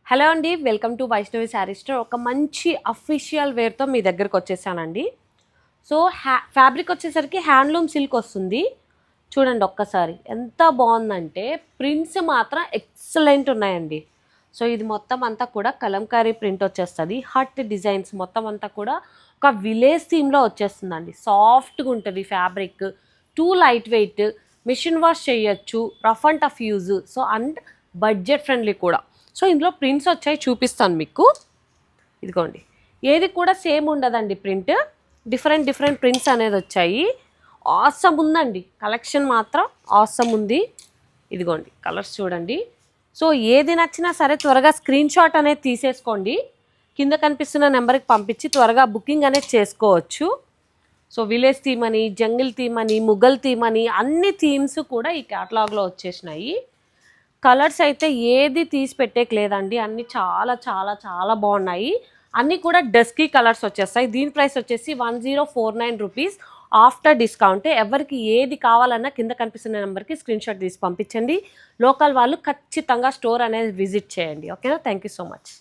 Hello అండి, welcome to Vaishnavi sari store. ఒక మంచి అఫీషియల్ వేర్తో మీ దగ్గరకు వచ్చేసానండి. సో ఫ్యాబ్రిక్ వచ్చేసరికి హ్యాండ్లూమ్ సిల్క్ వస్తుంది. చూడండి ఒక్కసారి ఎంత బాగుందంటే ప్రింట్స్ మాత్రం ఎక్సలెంట్ ఉన్నాయండి. సో ఇది మొత్తం అంతా కూడా కలంకారీ ప్రింట్ వచ్చేస్తుంది. హట్ డిజైన్స్ మొత్తం అంతా కూడా ఒక విలేజ్ థీమ్లో వచ్చేస్తుందండి. సాఫ్ట్గా ఉంటుంది fabric, too light weight, machine wash చేయొచ్చు, rough and tough use, so and budget friendly కూడా. సో ఇందులో ప్రింట్స్ వచ్చాయి, చూపిస్తాను మీకు. ఇదిగోండి, ఏది కూడా సేమ్ ఉండదండి ప్రింట్, డిఫరెంట్ ప్రింట్స్ అనేది వచ్చాయి. ఆసమ్ ఉందండి, కలెక్షన్ మాత్రం ఆసమ్ ఉంది. ఇదిగోండి కలర్స్ చూడండి. సో ఏది నచ్చినా సరే త్వరగా స్క్రీన్ షాట్ అనేది తీసేసుకోండి. కింద కనిపిస్తున్న నెంబర్కి పంపించి త్వరగా బుకింగ్ అనేది చేసుకోవచ్చు. సో విలేజ్ థీమ్ అని, జంగిల్ థీమ్ అని, ముఘల్ థీమ్ అని అన్ని థీమ్స్ కూడా ఈ క్యాటలాగ్లో వచ్చేసినాయి. కలర్స్ అయితే ఏది తీసి పెట్టేకి లేదండి, అన్నీ చాలా చాలా చాలా బాగున్నాయి. అన్నీ కూడా డస్కీ కలర్స్ వచ్చేస్తాయి. దీని ప్రైస్ వచ్చేసి 1049 రూపీస్ ఆఫ్టర్ డిస్కౌంట్. ఎవరికి ఏది కావాలన్నా కింద కనిపిస్తున్న నెంబర్కి స్క్రీన్ షాట్ తీసి పంపించండి. లోకల్ వాళ్ళు ఖచ్చితంగా స్టోర్ అనేది విజిట్ చేయండి. ఓకేనా? Thank you so much.